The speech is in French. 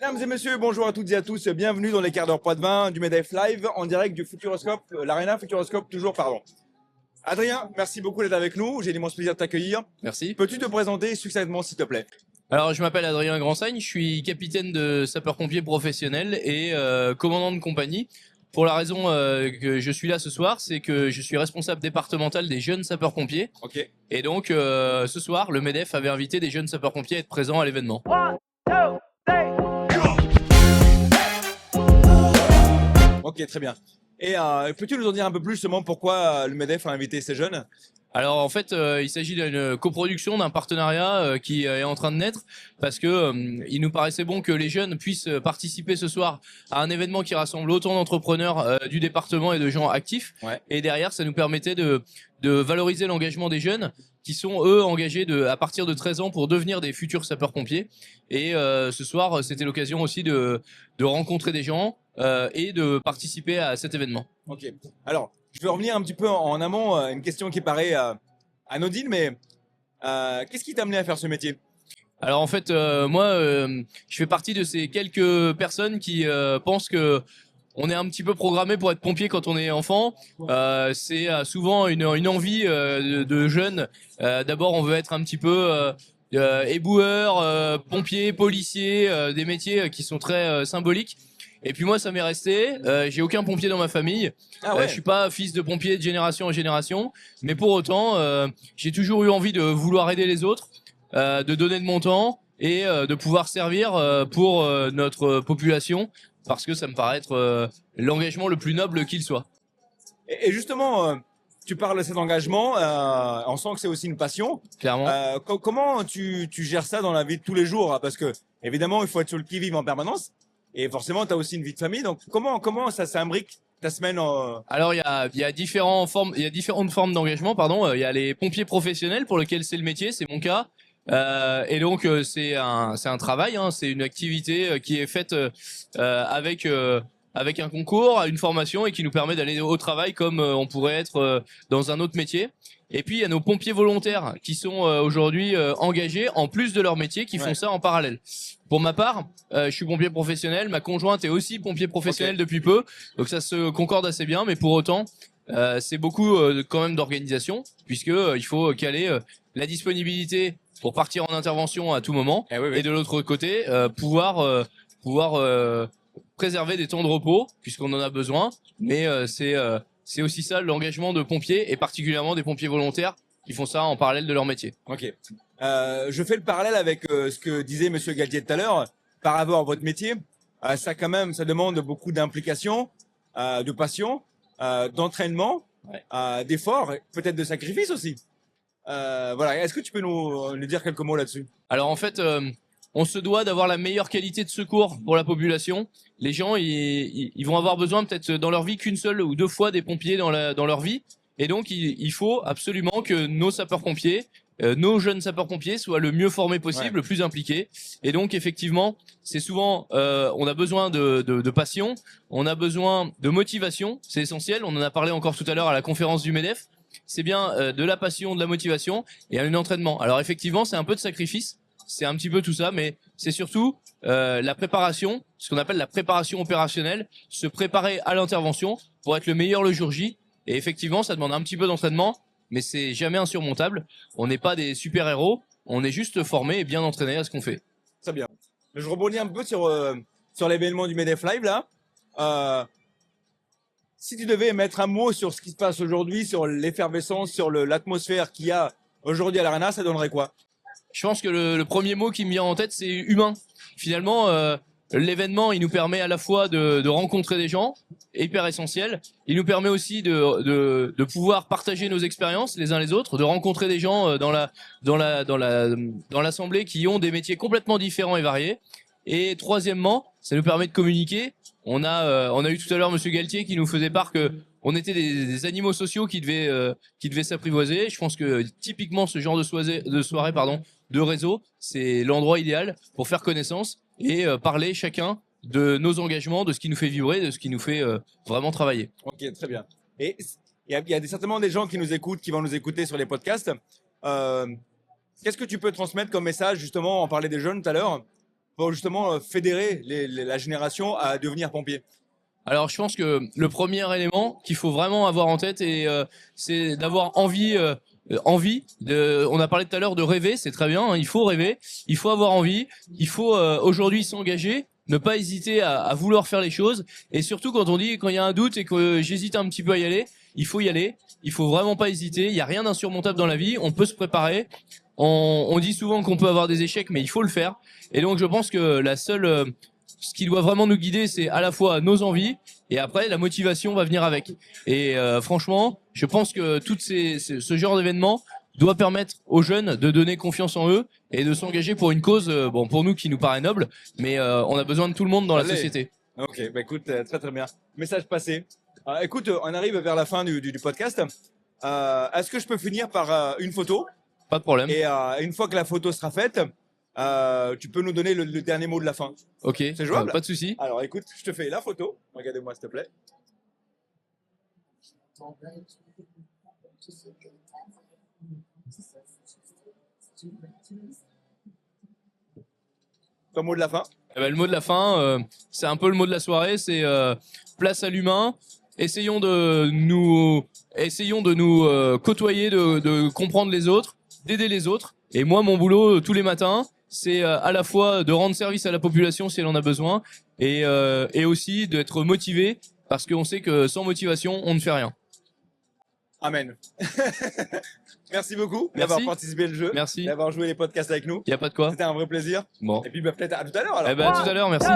Mesdames et messieurs, bonjour à toutes et à tous, bienvenue dans les quarts d'heure pas de vin du MEDEF Live en direct du Futuroscope, l'Arena Futuroscope toujours, pardon. Adrien, merci beaucoup d'être avec nous, j'ai l'immense plaisir de t'accueillir. Merci. Peux-tu te présenter succinctement s'il te plaît? Alors, je m'appelle Adrien Grandsagne, je suis capitaine de sapeurs-pompiers professionnels et commandant de compagnie. Pour la raison que je suis là ce soir, c'est que je suis responsable départemental des jeunes sapeurs-pompiers. Ok. Et donc, ce soir, le MEDEF avait invité des jeunes sapeurs-pompiers à être présents à l'événement. Ok, très bien. Et peux-tu nous en dire un peu plus justement pourquoi le MEDEF a invité ces jeunes? Alors en fait, il s'agit d'une coproduction, d'un partenariat qui est en train de naître parce que il nous paraissait bon que les jeunes puissent participer ce soir à un événement qui rassemble autant d'entrepreneurs du département et de gens actifs. Ouais. Et derrière, ça nous permettait de valoriser l'engagement des jeunes qui sont eux engagés à partir de 13 ans pour devenir des futurs sapeurs-pompiers. Et ce soir, c'était l'occasion aussi de rencontrer des gens et de participer à cet événement. Ok. Alors, je vais revenir un petit peu en amont, une question qui paraît anodine, mais qu'est-ce qui t'a amené à faire ce métier? Alors en fait, moi, je fais partie de ces quelques personnes qui pensent que on est un petit peu programmé pour être pompier quand on est enfant. C'est souvent une envie de jeunes. D'abord, on veut être un petit peu éboueur, pompier, policier, des métiers qui sont très symboliques. Et puis moi, ça m'est resté. J'ai aucun pompier dans ma famille. Ah ouais. Je suis pas fils de pompier de génération en génération, mais pour autant, j'ai toujours eu envie de vouloir aider les autres, de donner de mon temps et de pouvoir servir pour notre population, parce que ça me paraît être l'engagement le plus noble qu'il soit. Et justement, tu parles de cet engagement, on sent que c'est aussi une passion. Clairement. Comment tu gères ça dans la vie de tous les jours, hein? Parce que évidemment, il faut être sur le qui-vive en permanence. Et forcément, tu as aussi une vie de famille. Donc, comment ça s'imbrique ta semaine Alors il y a différentes formes d'engagement, pardon. Il y a les pompiers professionnels pour lesquels c'est le métier, c'est mon cas. Et donc c'est un travail, hein, c'est une activité qui est faite avec un concours, une formation et qui nous permet d'aller au travail comme on pourrait être dans un autre métier. Et puis il y a nos pompiers volontaires qui sont aujourd'hui engagés en plus de leur métier, qui font ça en parallèle. Pour ma part, je suis pompier professionnel, ma conjointe est aussi pompier professionnel depuis peu, donc ça se concorde assez bien, mais pour autant c'est beaucoup quand même d'organisation, puisque il faut caler la disponibilité pour partir en intervention à tout moment, et de l'autre côté pouvoir préserver des temps de repos puisqu'on en a besoin, mais c'est aussi ça l'engagement de pompiers, et particulièrement des pompiers volontaires qui font ça en parallèle de leur métier. Ok. Je fais le parallèle avec ce que disait Monsieur Galtier tout à l'heure par rapport à votre métier. Ça demande beaucoup d'implication, de passion, d'entraînement, d'efforts, peut-être de sacrifice aussi. Voilà. Est-ce que tu peux nous dire quelques mots là-dessus? Alors en fait, on se doit d'avoir la meilleure qualité de secours pour la population. Les gens, ils vont avoir besoin peut-être dans leur vie qu'une seule ou deux fois des pompiers dans leur vie. Et donc, il faut absolument que nos sapeurs-pompiers, nos jeunes sapeurs-pompiers soient le mieux formés possible, le plus impliqués. Et donc, effectivement, c'est souvent, on a besoin de passion, on a besoin de motivation, c'est essentiel. On en a parlé encore tout à l'heure à la conférence du MEDEF. C'est bien de la passion, de la motivation et un entraînement. Alors effectivement, c'est un peu de sacrifice, c'est un petit peu tout ça, mais c'est surtout la préparation, ce qu'on appelle la préparation opérationnelle, se préparer à l'intervention pour être le meilleur le jour J. Et effectivement, ça demande un petit peu d'entraînement, mais c'est jamais insurmontable. On n'est pas des super-héros, on est juste formés et bien entraînés à ce qu'on fait. Très bien. Je rebondis un peu sur l'événement du MEDEF Live là. Si tu devais mettre un mot sur ce qui se passe aujourd'hui, sur l'effervescence, sur l'atmosphère qu'il y a aujourd'hui à l'Arena, ça donnerait quoi? Je pense que le premier mot qui me vient en tête, c'est humain. Finalement, l'événement, il nous permet à la fois de rencontrer des gens, hyper essentiel. Il nous permet aussi de pouvoir partager nos expériences les uns les autres, de rencontrer des gens dans l'assemblée qui ont des métiers complètement différents et variés. Et troisièmement, ça nous permet de communiquer. On a eu tout à l'heure Monsieur Galtier qui nous faisait part que on était des animaux sociaux qui devaient s'apprivoiser. Je pense que typiquement ce genre de soirée, de réseau, c'est l'endroit idéal pour faire connaissance et parler chacun de nos engagements, de ce qui nous fait vibrer, de ce qui nous fait vraiment travailler. Ok, très bien. Et il y a certainement des gens qui nous écoutent, qui vont nous écouter sur les podcasts. Qu'est-ce que tu peux transmettre comme message, justement, on parlait des jeunes tout à l'heure, pour justement fédérer la génération à devenir pompier? Alors, je pense que le premier élément qu'il faut vraiment avoir en tête, c'est d'avoir envie. On a parlé tout à l'heure de rêver, c'est très bien. Hein, il faut rêver, il faut avoir envie, il faut aujourd'hui s'engager, ne pas hésiter à vouloir faire les choses. Et surtout quand il y a un doute et que j'hésite un petit peu à y aller, il faut y aller. Il faut vraiment pas hésiter. Il y a rien d'insurmontable dans la vie. On peut se préparer. On dit souvent qu'on peut avoir des échecs, mais il faut le faire. Et donc, je pense que ce qui doit vraiment nous guider, c'est à la fois nos envies et après la motivation va venir avec. Et franchement, je pense que ce genre d'événement doit permettre aux jeunes de donner confiance en eux et de s'engager pour une cause, pour nous qui nous paraît noble, mais on a besoin de tout le monde dans la société. Ok, écoute, très très bien. Message passé. Écoute, on arrive vers la fin du podcast. Est-ce que je peux finir par une photo? Pas de problème. Et une fois que la photo sera faite, tu peux nous donner le dernier mot de la fin. Ok, c'est jouable? pas de souci. Alors écoute, je te fais la photo. Regardez-moi s'il te plaît. Ton mot de la fin? Le mot de la fin, c'est un peu le mot de la soirée, c'est place à l'humain. Essayons de nous côtoyer, de comprendre les autres, d'aider les autres. Et moi, mon boulot tous les matins, c'est à la fois de rendre service à la population si elle en a besoin, et aussi d'être motivé, parce qu'on sait que sans motivation, on ne fait rien. Amen. Merci beaucoup d'avoir participé au jeu. Merci. D'avoir joué les podcasts avec nous. Il n'y a pas de quoi. C'était un vrai plaisir. Bon. Et puis peut-être à tout à l'heure alors. À tout à l'heure, merci.